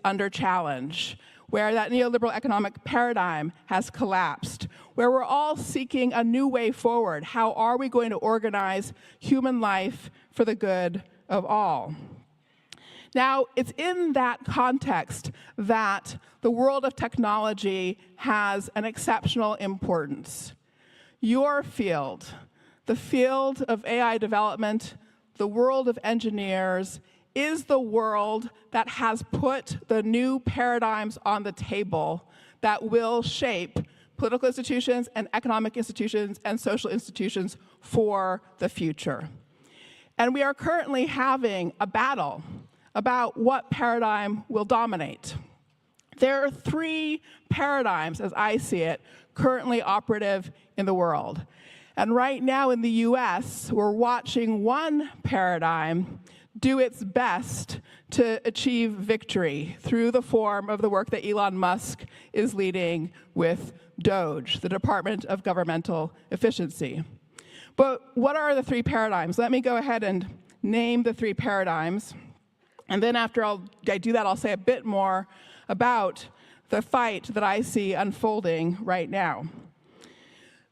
under challenge, where that neoliberal economic paradigm has collapsed, where we're all seeking a new way forward. How are we going to organize human life for the good of all? Now, it's in that context that the world of technology has an exceptional importance. Your field, the field of AI development, the world of engineers, is the world that has put the new paradigms on the table that will shape political institutions and economic institutions and social institutions for the future. And we are currently having a battle about what paradigm will dominate. There are three paradigms, as I see it, currently operative in the world. And right now in the US, we're watching one paradigm do its best to achieve victory through the form of the work that Elon Musk is leading with DOGE, the Department of Governmental Efficiency. But what are the three paradigms? Let me go ahead and name the three paradigms. And then after I do that, I'll say a bit more about the fight that I see unfolding right now.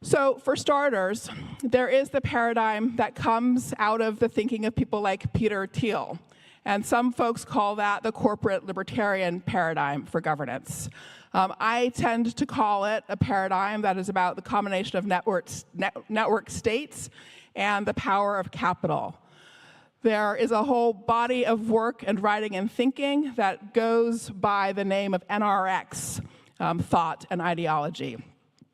So for starters, there is the paradigm that comes out of the thinking of people like Peter Thiel. And some folks call that the corporate libertarian paradigm for governance. I tend to call it a paradigm that is about the combination of network states and the power of capital. There is a whole body of work and writing and thinking that goes by the name of NRX, thought and ideology.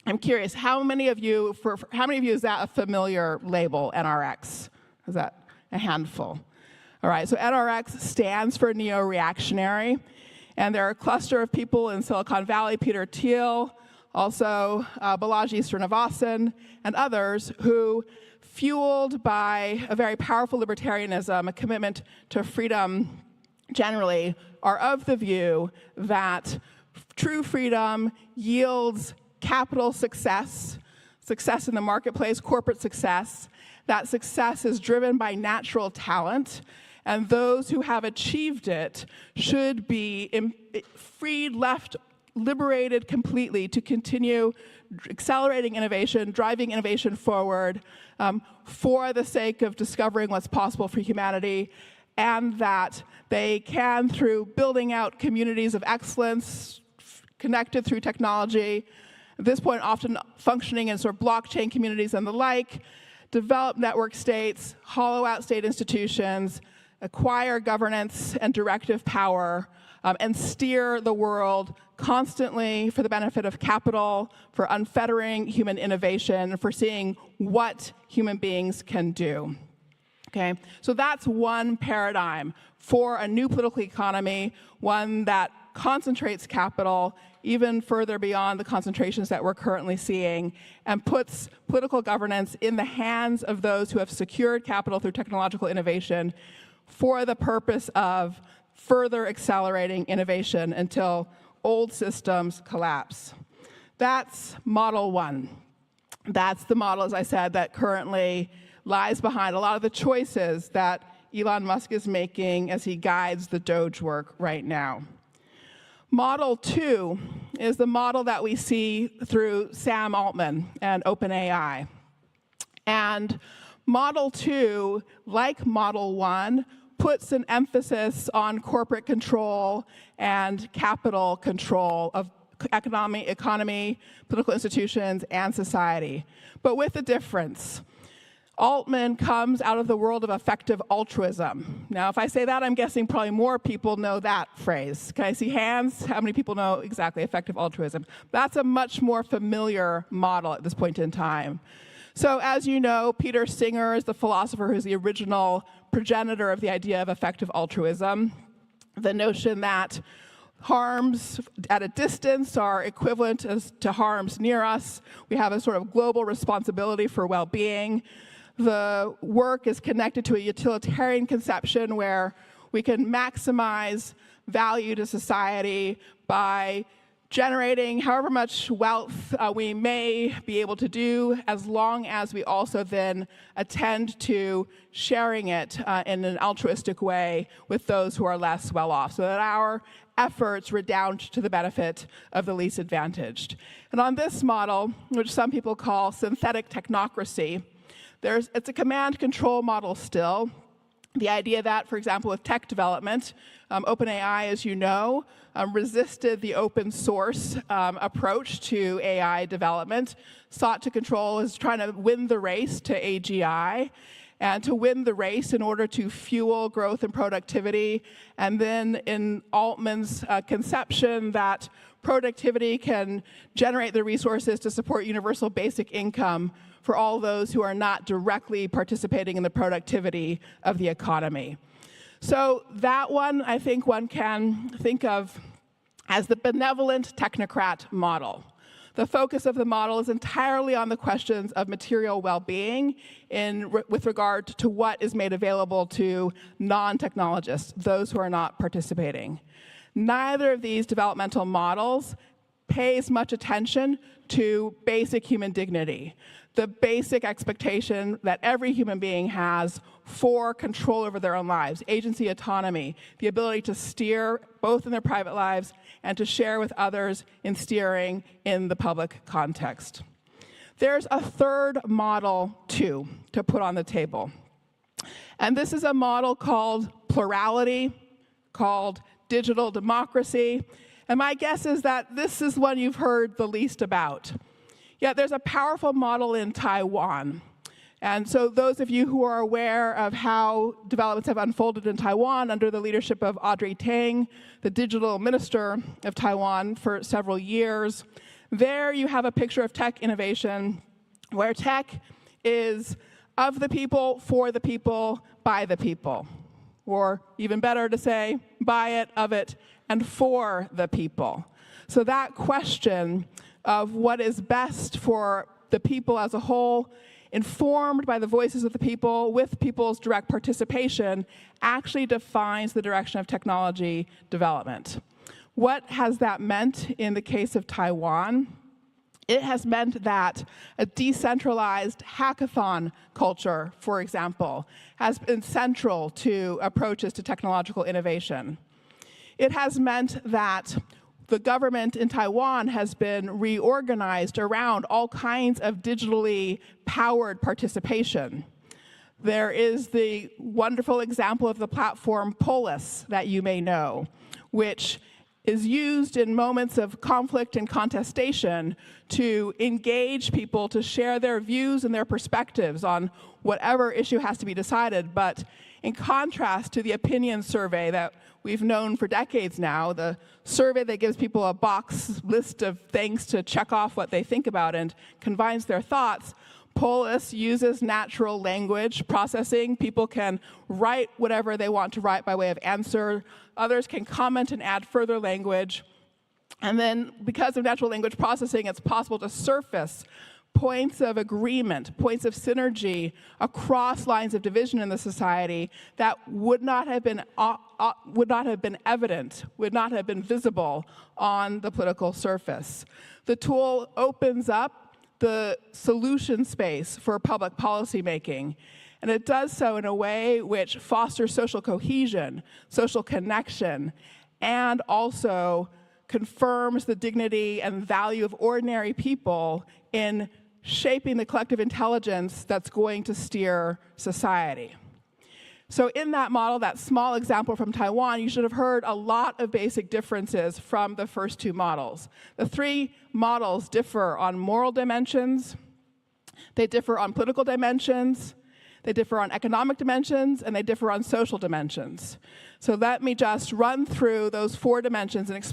I'm curious, how many of you is that a familiar label, NRX? Is that a handful? All right, so NRX stands for neo-reactionary, and there are a cluster of people in Silicon Valley, Peter Thiel, also Balaji Srinivasan, and others who, fueled by a very powerful libertarianism, a commitment to freedom generally, are of the view that true freedom yields capital success, success in the marketplace, corporate success. That success is driven by natural talent, and those who have achieved it should be freed, left, liberated completely to continue accelerating innovation, driving innovation forward for the sake of discovering what's possible for humanity, and that they can, through building out communities of excellence, connected through technology, at this point often functioning in sort of blockchain communities and the like, develop network states, hollow out state institutions, acquire governance and directive power, and steer the world constantly for the benefit of capital, for unfettering human innovation, for seeing what human beings can do. Okay, so that's one paradigm for a new political economy, one that concentrates capital even further beyond the concentrations that we're currently seeing, and puts political governance in the hands of those who have secured capital through technological innovation for the purpose of further accelerating innovation until old systems collapse. That's model one. That's the model, as I said, that currently lies behind a lot of the choices that Elon Musk is making as he guides the DOGE work right now. Model two is the model that we see through Sam Altman and OpenAI. And model two, like model one, puts an emphasis on corporate control and capital control of economy, political institutions, and society. But with a difference. Altman comes out of the world of effective altruism. Now, if I say that, I'm guessing probably more people know that phrase. Can I see hands? How many people know exactly effective altruism? That's a much more familiar model at this point in time. So as you know, Peter Singer is the philosopher who's the original progenitor of the idea of effective altruism. The notion that harms at a distance are equivalent to harms near us. We have a sort of global responsibility for well-being. The work is connected to a utilitarian conception where we can maximize value to society by generating however much wealth we may be able to do, as long as we also then attend to sharing it in an altruistic way with those who are less well off, so that our efforts redound to the benefit of the least advantaged. And on this model, which some people call synthetic technocracy, it's a command control model still. The idea that, for example, with tech development, OpenAI, as you know, resisted the open source approach to AI development, sought to control, is trying to win the race to AGI, and to win the race in order to fuel growth and productivity. And then in Altman's conception that productivity can generate the resources to support universal basic income for all those who are not directly participating in the productivity of the economy. So that one, I think one can think of as the benevolent technocrat model. The focus of the model is entirely on the questions of material well-being with regard to what is made available to non-technologists, those who are not participating. Neither of these developmental models pays much attention to basic human dignity, the basic expectation that every human being has for control over their own lives, agency, autonomy, the ability to steer both in their private lives and to share with others in steering in the public context. There's a third model, too, to put on the table. And this is a model called plurality, called digital democracy. And my guess is that this is one you've heard the least about. Yet there's a powerful model in Taiwan. And so those of you who are aware of how developments have unfolded in Taiwan under the leadership of Audrey Tang, the digital minister of Taiwan for several years, there you have a picture of tech innovation where tech is of the people, for the people, by the people. Or even better to say, by it, of it, and for the people. So that question of what is best for the people as a whole, informed by the voices of the people, with people's direct participation, actually defines the direction of technology development. What has that meant in the case of Taiwan? It has meant that a decentralized hackathon culture, for example, has been central to approaches to technological innovation. It has meant that the government in Taiwan has been reorganized around all kinds of digitally powered participation. There is the wonderful example of the platform Polis that you may know, which is used in moments of conflict and contestation to engage people to share their views and their perspectives on whatever issue has to be decided. But in contrast to the opinion survey that we've known for decades now, the survey that gives people a box list of things to check off what they think about and combines their thoughts, Polis uses natural language processing. People can write whatever they want to write by way of answer. Others can comment and add further language. And then, because of natural language processing, it's possible to surface points of agreement, points of synergy across lines of division in the society that would not have been evident, would not have been visible on the political surface. The tool opens up the solution space for public policy making. And it does so in a way which fosters social cohesion, social connection, and also confirms the dignity and value of ordinary people in shaping the collective intelligence that's going to steer society. So in that model, that small example from Taiwan, you should have heard a lot of basic differences from the first two models. The three models differ on moral dimensions, they differ on political dimensions, they differ on economic dimensions, and they differ on social dimensions. So let me just run through those four dimensions and